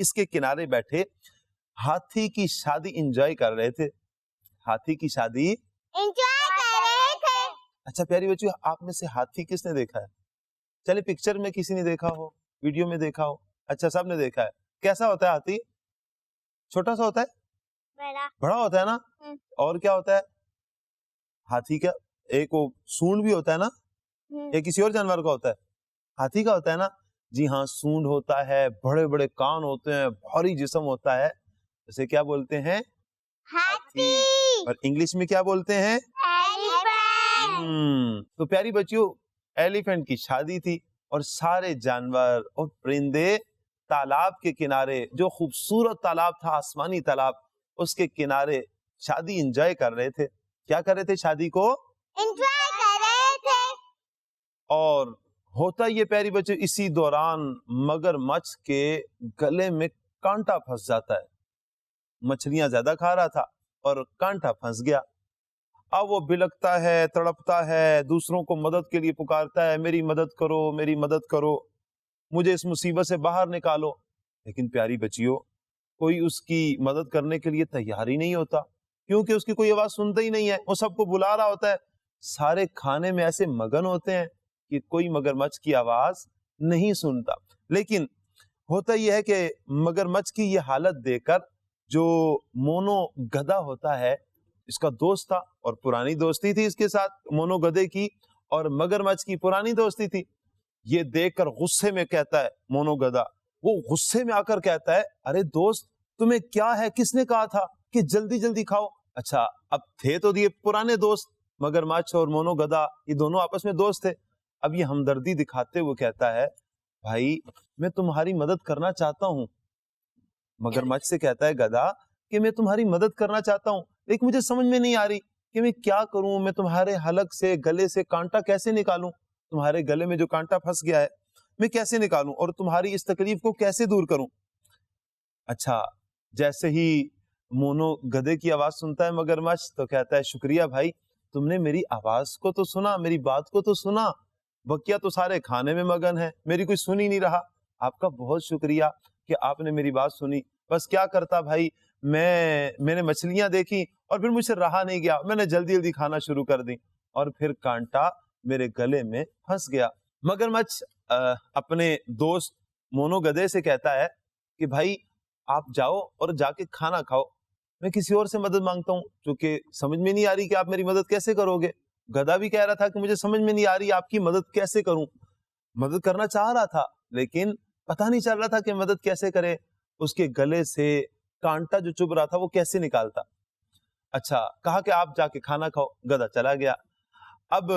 اس کے کنارے بیٹھے ہاتھی کی شادی انجوائے کر رہے تھے. ہاتھی کی شادی انجوائے کر رہے تھے. اچھا پیاری بچیوں، آپ میں سے ہاتھی کس نے دیکھا ہے؟ چلے پکچر میں کسی نے دیکھا ہو، ویڈیو میں دیکھا ہو. اچھا سب نے دیکھا ہے. کیسا ہوتا ہے ہاتھی؟ چھوٹا سا ہوتا ہے، بڑا ہوتا ہے نا. اور کیا ہوتا ہے ہاتھی کا؟ ایک وہ سونڈ بھی ہوتا ہے نا، یہ کسی اور جانور کا ہوتا ہے؟ ہاتھی کا ہوتا ہے نا. جی ہاں، سونڈ ہوتا ہے، بڑے بڑے کان ہوتے ہیں، بھاری جسم ہوتا ہے. اسے کیا بولتے ہیں؟ ہاتھی. اور انگلش میں کیا بولتے ہیں؟ ایلیفینٹ. تو پیاری بچیوں، ایلیفینٹ کی شادی تھی اور سارے جانور اور پرندے تالاب کے کنارے، جو خوبصورت تالاب تھا، آسمانی تالاب، اس کے کنارے شادی انجوائے کر رہے تھے. کیا کر رہے تھے؟ شادی کو انجوائے کر رہے تھے. اور ہوتا یہ پیاری بچے اسی دوران مگرمچھ کے گلے میں کانٹا پھنس جاتا ہے. مچھلیاں زیادہ کھا رہا تھا اور کانٹا پھنس گیا. اب وہ بلکتا ہے، تڑپتا ہے، دوسروں کو مدد کے لیے پکارتا ہے، میری مدد کرو، میری مدد کرو، مجھے اس مصیبت سے باہر نکالو. لیکن پیاری بچیوں، کوئی اس کی مدد کرنے کے لیے تیار ہی نہیں ہوتا، کیونکہ اس کی کوئی آواز سنتا ہی نہیں ہے. وہ سب کو بلا رہا ہوتا ہے، سارے کھانے میں ایسے مگن ہوتے ہیں کہ کوئی مگرمچھ کی آواز نہیں سنتا. لیکن ہوتا یہ ہے کہ مگرمچھ کی یہ حالت دیکھ کر جو مونو گدھا ہوتا ہے، اس کا دوست تھا اور پرانی دوستی تھی اس کے ساتھ مونو گدھے کی، اور مگرمچھ کی پرانی دوستی تھی. یہ دیکھ کر غصے میں کہتا ہے مونو گدھا، وہ غصے میں آ کر کہتا ہے، ارے دوست تمہیں کیا ہے؟ کس نے کہا تھا کہ جلدی جلدی کھاؤ؟ اچھا اب تھے تو یہ پرانے دوست، مگرمچھ اور مونو گدھا یہ دونوں آپس میں دوست تھے. اب یہ ہمدردی دکھاتے ہوئے کہتا ہے، بھائی میں تمہاری مدد کرنا چاہتا ہوں. مگرمچھ سے کہتا ہے گدھا کہ میں تمہاری مدد کرنا چاہتا ہوں، لیکن مجھے سمجھ میں نہیں آ رہی کہ میں کیا کروں. میں تمہارے حلق سے، گلے سے کانٹا کیسے نکالوں؟ تمہارے گلے میں جو کانٹا پھنس گیا ہے میں کیسے نکالوں اور تمہاری اس تکلیف کو کیسے دور کروں؟ اچھا جیسے ہی مونو گدھے کی آواز سنتا ہے مگرمچھ تو کہتا ہے، شکریہ بھائی، تم نے میری آواز کو تو سنا، میری بات کو تو سنا. بکیا تو سارے کھانے میں مگن ہے، میری کوئی سن ہی نہیں رہا. آپ کا بہت شکریہ کہ آپ نے میری بات سنی. بس کیا کرتا بھائی، میں نے مچھلیاں دیکھی اور پھر مجھ سے رہا نہیں گیا، میں نے جلدی جلدی کھانا شروع کر دی اور پھر کانٹا میرے گلے میں پھنس گیا. مگرمچھ اپنے دوست مونو گدھے سے کہتا ہے کہ بھائی آپ جاؤ اور جا کے کھانا کھاؤ، میں کسی اور سے مدد مانگتا ہوں، چونکہ سمجھ میں نہیں آ رہی کہ آپ میری مدد کیسے کرو گے. گدھا بھی کہہ رہا تھا کہ مجھے سمجھ میں نہیں آ رہی آپ کی مدد کیسے کروں. مدد کرنا چاہ رہا تھا لیکن پتہ نہیں چل رہا تھا کہ مدد کیسے کرے، اس کے گلے سے کانٹا جو چبھ رہا تھا وہ کیسے نکالتا. اچھا کہا کہ آپ جا کے کھانا کھاؤ. گدھا چلا گیا. اب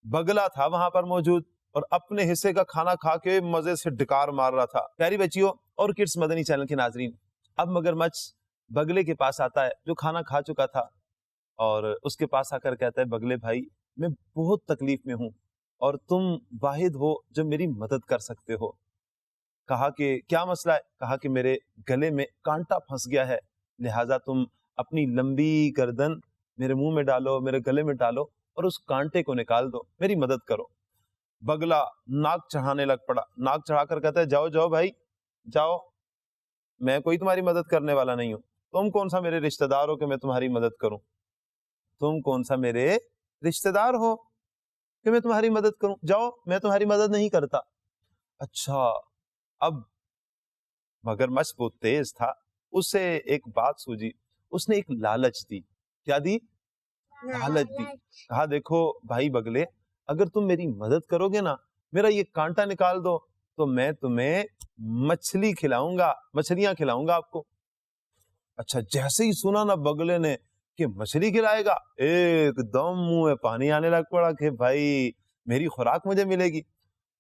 بگلا تھا وہاں پر موجود اور اپنے حصے کا کھانا کھا کے مزے سے ڈکار مار رہا تھا. پیاری بچیوں اور کڈس مدنی چینل کے ناظرین، اب مگرمچھ بگلے کے پاس آتا ہے جو کھانا کھا چکا تھا، اور اس کے پاس آ کر کہتا ہے، بگلے بھائی میں بہت تکلیف میں ہوں اور تم واحد ہو جو میری مدد کر سکتے ہو. کہا کہ کیا مسئلہ ہے؟ کہا کہ میرے گلے میں کانٹا پھنس گیا ہے، لہٰذا تم اپنی لمبی گردن میرے منہ میں ڈالو، میرے گلے میں ڈالو اور اس کانٹے کو نکال دو، میری مدد کرو. بگلا ناک چڑھانے لگ پڑا. ناک چڑھا کر کہتا ہے، جاؤ جاؤ بھائی جاؤ، میں کوئی تمہاری مدد کرنے والا نہیں ہوں. تم کون سا میرے رشتہ دار ہو کہ میں تمہاری مدد کروں؟ تم کون سا میرے رشتہ دار ہو کہ میں تمہاری مدد کروں؟ جاؤ، میں تمہاری مدد نہیں کرتا. اچھا اب مگرمچھ بہت تیز تھا، اسے ایک بات سوجی، اس نے ایک لالچ دی. کیا دی؟ لالچ دی. کہا دیکھو بھائی بگلے، اگر تم میری مدد کرو گے نا، میرا یہ کانٹا نکال دو تو میں تمہیں مچھلی کھلاؤں گا، مچھلیاں کھلاؤں گا آپ کو. اچھا جیسے ہی سنا نا بگلے نے کہ مچھلی کھلائے گا، ایک دم منہ میں پانی آنے لگ پڑا کہ بھائی میری خوراک مجھے ملے گی.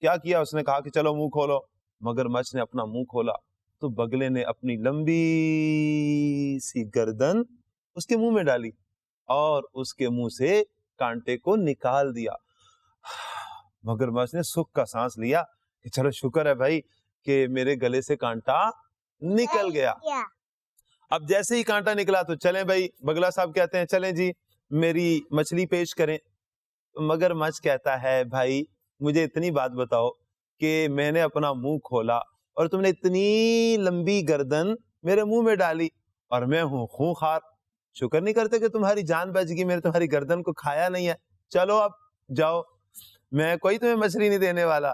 کیا کیا اس نے؟ کہا کہ چلو منہ کھولو. مگرمچھ نے اپنا منہ کھولا تو بگلے نے اپنی لمبی سی گردن اس کے منہ میں ڈالی اور اس کے منہ سے کانٹے کو نکال دیا. مگرمچھ نے سکھ کا سانس لیا کہ چلو شکر ہے بھائی کہ میرے گلے سے کانٹا نکل گیا. اب جیسے ہی کانٹا نکلا تو چلیں بھائی، بگلا صاحب کہتے ہیں چلیں جی میری مچھلی پیش کریں. مگرمچھ کہتا ہے، بھائی مجھے اتنی بات بتاؤ کہ میں نے اپنا منہ کھولا اور تم نے اتنی لمبی گردن میرے منہ میں ڈالی اور میں ہوں خونخوار، شکر نہیں کرتے کہ تمہاری جان بچ گئی، میرے تمہاری گردن کو کھایا نہیں ہے، چلو اب جاؤ، میں کوئی تمہیں مچھلی نہیں دینے والا۔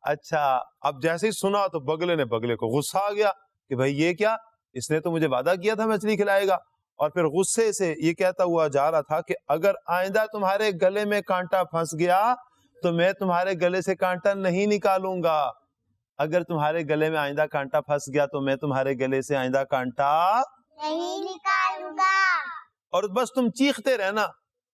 اچھا اب جیسے ہی سنا تو بگلے کو غصہ آ گیا کہ بھائی یہ کیا، اس نے تو مجھے وعدہ کیا تھا مچھلی کھلائے گا، اور پھر غصے سے یہ کہتا ہوا جا رہا تھا کہ اگر آئندہ تمہارے گلے میں کانٹا پھنس گیا تو میں تمہارے گلے سے کانٹا نہیں نکالوں گا، اگر تمہارے گلے میں آئندہ کانٹا پھنس گیا تو میں تمہارے گلے سے آئندہ کانٹا نہیں نکالوں گا، اور بس تم چیختے رہنا،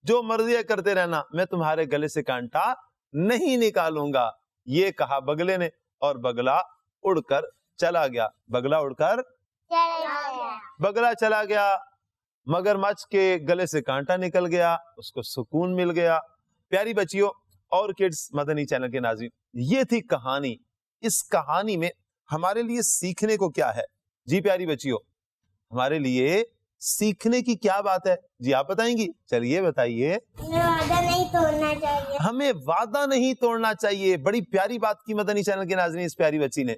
جو مرضی کرتے رہنا، میں تمہارے گلے سے کانٹا نہیں نکالوں گا۔ یہ کہا بگلے نے اور بگلا اڑ کر چلا گیا، بگلا چلا گیا، مگرمچھ کے گلے سے کانٹا نکل گیا، اس کو سکون مل گیا۔ پیاری بچیوں اور کڈز مدنی چینل کے ناظرین، یہ تھی کہانی۔ اس کہانی میں ہمارے لیے سیکھنے کو کیا ہے؟ جی پیاری بچیوں، ہمارے لیے سیکھنے کی کیا بات ہے؟ جی آپ بتائیں گی؟ چلیے بتائیے۔ وعدہ نہیں توڑنا چاہیے، ہمیں وعدہ نہیں توڑنا چاہیے۔ بڑی پیاری بات کی مدنی چینل کے ناظرین اس پیاری بچی نے،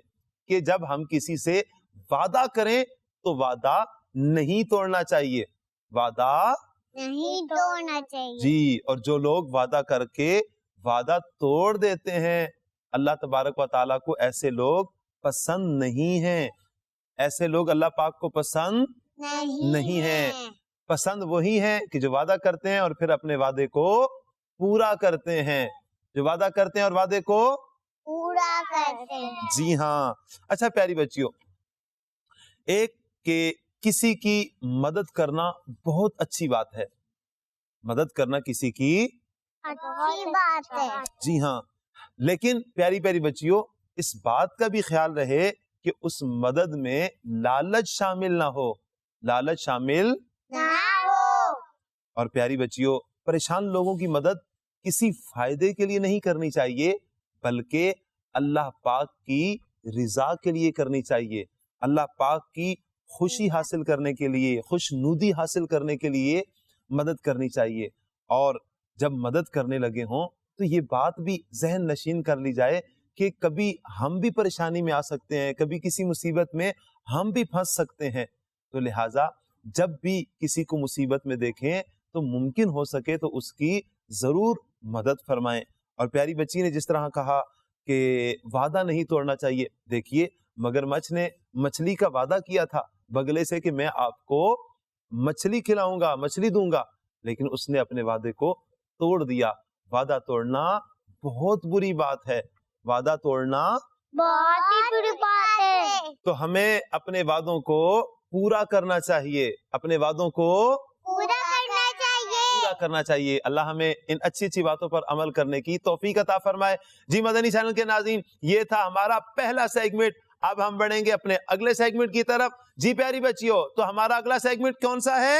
کہ جب ہم کسی سے وعدہ کریں تو وعدہ نہیں توڑنا چاہیے، وعدہ نہیں توڑنا چاہیے۔ جی، اور جو لوگ وعدہ کر کے وعدہ توڑ دیتے ہیں، اللہ تبارک و تعالیٰ کو ایسے لوگ پسند نہیں ہیں، ایسے لوگ اللہ پاک کو پسند نہیں ہیں۔ پسند وہی ہیں کہ جو وعدہ کرتے ہیں اور پھر اپنے وعدے کو پورا کرتے ہیں، جو وعدہ کرتے ہیں اور وعدے کو پورا کرتے ہیں۔ جی ہاں۔ اچھا پیاری بچیوں، ایک کہ کسی کی مدد کرنا بہت اچھی بات ہے، مدد کرنا کسی کی اچھی بات ہے، جی ہاں، لیکن پیاری پیاری بچیوں اس بات کا بھی خیال رہے کہ اس مدد میں لالچ شامل نہ ہو، لالچ شامل نہ ہو۔ اور پیاری بچیوں پریشان لوگوں کی مدد کسی فائدے کے لیے نہیں کرنی چاہیے، بلکہ اللہ پاک کی رضا کے لیے کرنی چاہیے، اللہ پاک کی خوشی حاصل کرنے کے لیے، خوش نودی حاصل کرنے کے لیے مدد کرنی چاہیے۔ اور جب مدد کرنے لگے ہوں تو یہ بات بھی ذہن نشین کر لی جائے کہ کبھی ہم بھی پریشانی میں آ سکتے ہیں، کبھی کسی مصیبت میں ہم بھی پھنس سکتے ہیں، تو لہٰذا جب بھی کسی کو مصیبت میں دیکھیں تو ممکن ہو سکے تو اس کی ضرور مدد فرمائیں۔ اور پیاری بچی نے جس طرح کہا کہ وعدہ نہیں توڑنا چاہیے، دیکھیے مگرمچھ نے مچھلی کا وعدہ کیا تھا بگلے سے کہ میں آپ کو مچھلی کھلاؤں گا، مچھلی دوں گا، لیکن اس نے اپنے وعدے کو توڑ دیا۔ وعدہ توڑنا بہت بری بات ہے، وعدہ توڑنا بہت ہی بری بات ہے، تو ہمیں اپنے وعدوں کو پورا کرنا چاہیے، اپنے وعدوں کو پورا کرنا چاہیے۔ پورا کرنا چاہیے۔ اللہ ہمیں ان اچھی اچھی باتوں پر عمل کرنے کی توفیق عطا فرمائے۔ جی مدنی چینل کے ناظرین، یہ تھا ہمارا پہلا سیگمنٹ، اب ہم بڑھیں گے اپنے اگلے سیگمنٹ کی طرف۔ جی پیاری بچیوں، تو ہمارا اگلا سیگمنٹ کون سا ہے؟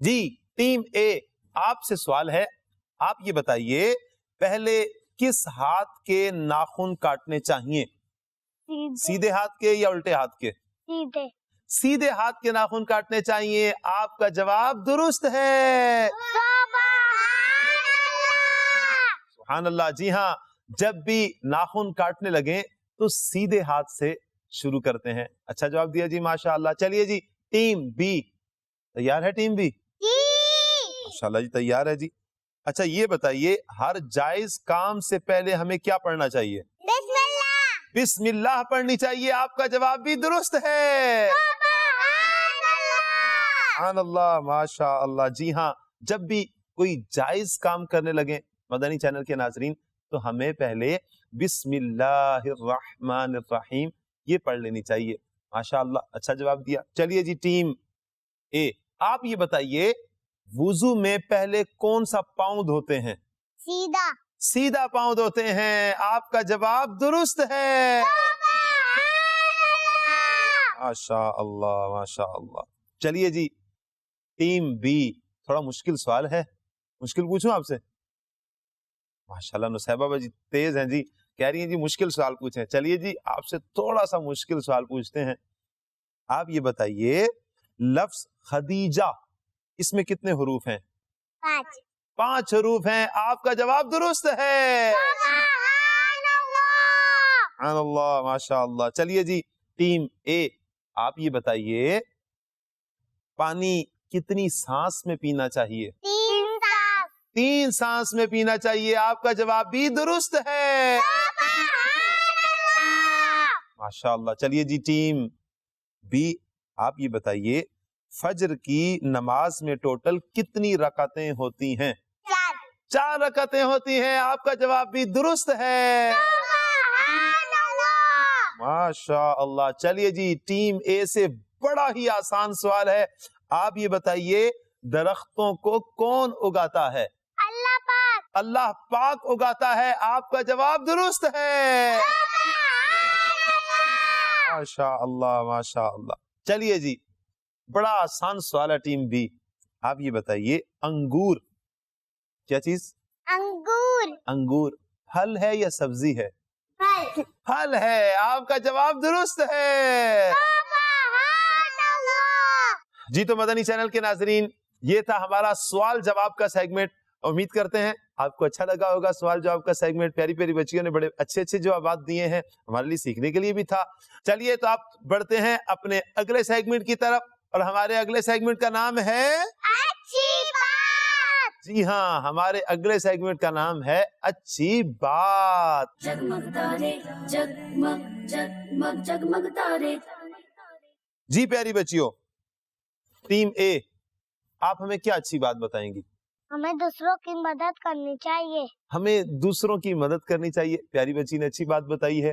جی ٹیم اے، آپ سے سوال ہے، آپ یہ بتائیے پہلے کس ہاتھ کے ناخن کاٹنے چاہیے، سیدھے ہاتھ کے یا الٹے ہاتھ کے؟ سیدھے۔ سیدھے ہاتھ کے ناخن کاٹنے چاہیے۔ آپ کا جواب درست ہے، سبحان اللہ۔ جی ہاں، جب بھی ناخن کاٹنے لگیں تو سیدھے ہاتھ سے شروع کرتے ہیں۔ اچھا جواب دیا جی، ماشاء اللہ۔ چلیے جی ٹیم بی تیار ہے؟ ٹیم بی ماشاءاللہ جی تیار ہے جی۔ اچھا یہ بتائیے ہر جائز کام سے پہلے ہمیں کیا پڑھنا چاہیے؟ بسم اللہ۔ بسم اللہ پڑھنی چاہیے۔ آپ کا جواب بھی درست ہے، سبحان اللہ، ماشاء اللہ۔ جی ہاں، جب بھی کوئی جائز کام کرنے لگیں مدنی چینل کے ناظرین تو ہمیں پہلے بسم اللہ الرحمن الرحیم یہ پڑھ لینی چاہیے۔ ماشاء اللہ، اچھا جواب دیا۔ چلیے جی ٹیم اے، آپ یہ بتائیے وضو میں پہلے کون سا پاؤں دھوتے ہیں؟ سیدھا۔ سیدھا پاؤں دھوتے ہیں۔ آپ کا جواب درست ہے، ماشاء اللہ ماشاء اللہ۔ چلیے جی ٹیم بی، تھوڑا مشکل سوال ہے، مشکل پوچھوں آپ سے؟ ماشاءاللہ نصیبہ بھائی جی تیز ہیں جی، کہہ رہی ہیں جی مشکل سوال پوچھیں۔ چلیے جی آپ سے تھوڑا سا مشکل سوال پوچھتے ہیں۔ آپ یہ بتائیے لفظ خدیجہ اس میں کتنے حروف ہیں؟ 5 5 حروف ہیں. آپ کا جواب درست ہے. سبحان اللہ, ماشاء اللہ. چلیے جی, ٹیم اے, آپ یہ بتائیے پانی کتنی سانس میں پینا چاہیے؟ 3 سانس میں پینا چاہیے. آپ کا جواب بھی درست ہے. ماشاء اللہ. چلیے جی, ٹیم بی, آپ یہ بتائیے فجر کی نماز میں ٹوٹل کتنی رکعتیں ہوتی ہیں؟ 4 رکعتیں ہوتی ہیں. آپ کا جواب بھی درست ہے. ماشاء اللہ. چلیے جی, ٹیم اے سے بڑا ہی آسان سوال ہے. آپ یہ بتائیے درختوں کو کون اگاتا ہے؟ اللہ پاک اگاتا ہے. آپ کا جواب درست ہے. ماشاء اللہ, ماشاء اللہ. چلیے جی, بڑا آسان سوال ہے ٹیم بی. آپ یہ بتائیے انگور کیا چیز؟ انگور پھل ہے یا سبزی ہے؟ پھل ہے. آپ کا جواب درست ہے. جی تو مدنی چینل کے ناظرین, یہ تھا ہمارا سوال جواب کا سیگمنٹ. امید کرتے ہیں آپ کو اچھا لگا ہوگا سوال جواب کا سیگمنٹ. پیاری پیاری بچیوں نے بڑے اچھے اچھے جوابات دیے ہیں, ہمارے لیے سیکھنے کے لیے بھی تھا. چلیے تو آپ بڑھتے ہیں اپنے اگلے سیگمنٹ کی طرف, اور ہمارے اگلے سیگمنٹ کا نام ہے جی ہاں, ہمارے اگلے سیگمنٹ کا نام ہے اچھی بات. جگمگ تارے جگمگ جگمگ جگمگ تارے. جی پیاری بچیوں, ٹیم اے, آپ ہمیں کیا اچھی بات بتائیں گی؟ ہمیں دوسروں کی مدد کرنی چاہیے. ہمیں دوسروں کی مدد کرنی چاہیے. پیاری بچی نے اچھی بات بتائی ہے.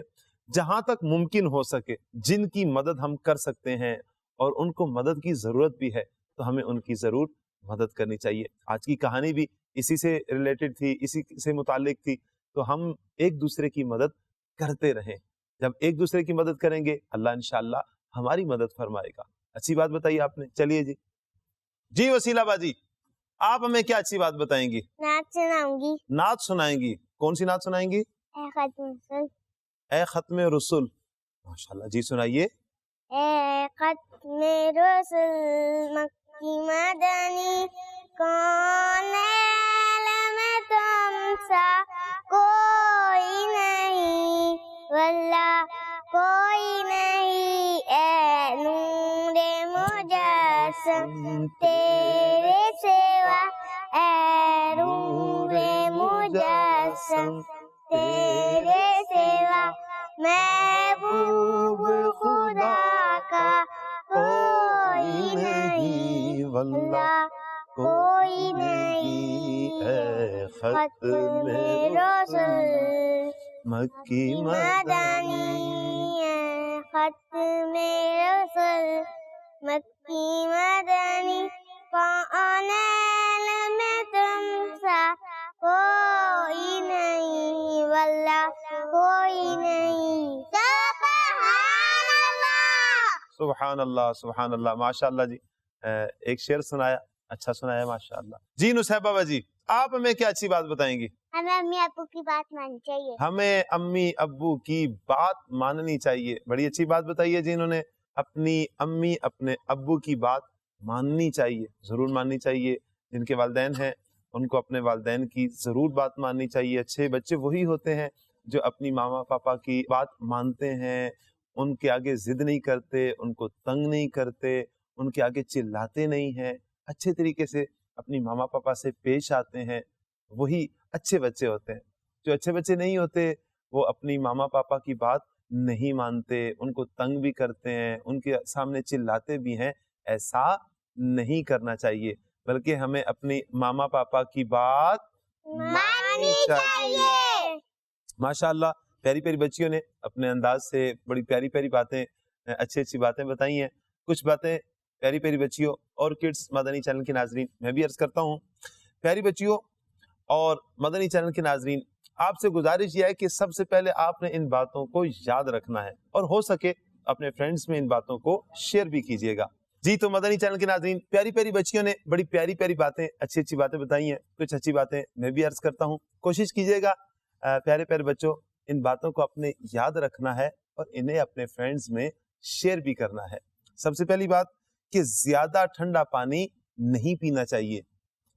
جہاں تک ممکن ہو سکے جن کی مدد ہم کر سکتے ہیں اور ان کو مدد کی ضرورت بھی ہے تو ہمیں ان کی ضرور مدد کرنی چاہیے. آج کی کہانی بھی اسی سے ریلیٹڈ تھی, اسی سے متعلق تھی. تو ہم ایک دوسرے کی مدد کرتے رہیں. جب ایک دوسرے کی مدد کریں گے اللہ انشاءاللہ ہماری مدد فرمائے گا. اچھی بات بتائی آپ نے. چلیے جی, جی وسیلہ باجی, آپ ہمیں کیا اچھی بات بتائیں گی؟ نعت سناؤں گی. نعت سنائیں گی. کون سی نعت سنائیں گی؟ اے ختم رسول. ماشاءاللہ, جی سنائیے. اے ختم رسول مکی مدنی, کون عالم تم سا کوئی نہیں, واللہ کوئی نہیں. اے نور مجسم تیرے سوا, اے نور مجسم تیرے سوا, محبوب خدا کا کوئی نہیں, واللہ کوئی نہیں. اے ختم رسول مکی مدنی, اے ختم رسول مکی مدنی, کون عالم تم سا کوئی نہیں, واللہ کوئی نہیں. سبحان اللہ, سبحان اللہ. ماشاء اللہ جی, ایک شعر سنایا, اچھا سنایا ماشاء اللہ. جی نصیبہ باجی, آپ ہمیں کیا اچھی بات بتائیں گی؟ ہمیں امی ابو کی بات ماننی چاہیے. ہمیں امی ابو کی بات ماننی چاہیے. بڑی اچھی بات بتائی ہے جی انہوں نے. اپنی امی اپنے ابو کی بات ماننی چاہیے, ضرور ماننی چاہیے. جن کے والدین ہیں ان کو اپنے والدین کی ضرور بات ماننی چاہیے. اچھے بچے وہی ہوتے ہیں جو اپنی ماما پاپا کی بات مانتے ہیں, ان کے آگے ضد نہیں کرتے, ان کو تنگ نہیں کرتے, ان کے آگے چلاتے نہیں ہیں, اچھے طریقے سے اپنی ماما پاپا سے پیش آتے ہیں. وہی اچھے بچے ہوتے ہیں. جو اچھے بچے نہیں ہوتے وہ اپنی ماما پاپا کی بات نہیں مانتے, ان کو تنگ بھی کرتے ہیں, ان کے سامنے چلاتے بھی ہیں. ایسا نہیں کرنا چاہیے, بلکہ ہمیں اپنی ماما پاپا کی بات ماننی چاہیے. ماشاء اللہ, پیاری پیاری بچیوں نے اپنے انداز سے بڑی پیاری پیاری باتیں, اچھی اچھی باتیں بتائی ہیں. کچھ باتیں پیاری پیاری بچیوں اور کڈس مدنی چینل کے ناظرین میں بھی عرض کرتا ہوں. پیاری بچیوں اور مدنی چینل کے ناظرین, آپ سے گزارش یہ ہے کہ سب سے پہلے آپ نے ان باتوں کو یاد رکھنا ہے, اور ہو سکے اپنے فرینڈز میں ان باتوں کو شیئر بھی کیجیے گا. جی تو مدنی چینل کے ناظرین, پیاری پیاری بچیوں نے بڑی پیاری پیاری باتیں, اچھی اچھی باتیں بتائی ہیں. کچھ اچھی باتیں میں بھی عرض کرتا ہوں. کوشش کیجیے گا پیارے پیارے بچوں, ان باتوں کو اپنے یاد رکھنا ہے اور انہیں اپنے فرینڈز میں شیئر بھی کرنا ہے. سب سے پہلی بات کہ زیادہ ٹھنڈا پانی نہیں پینا چاہیے.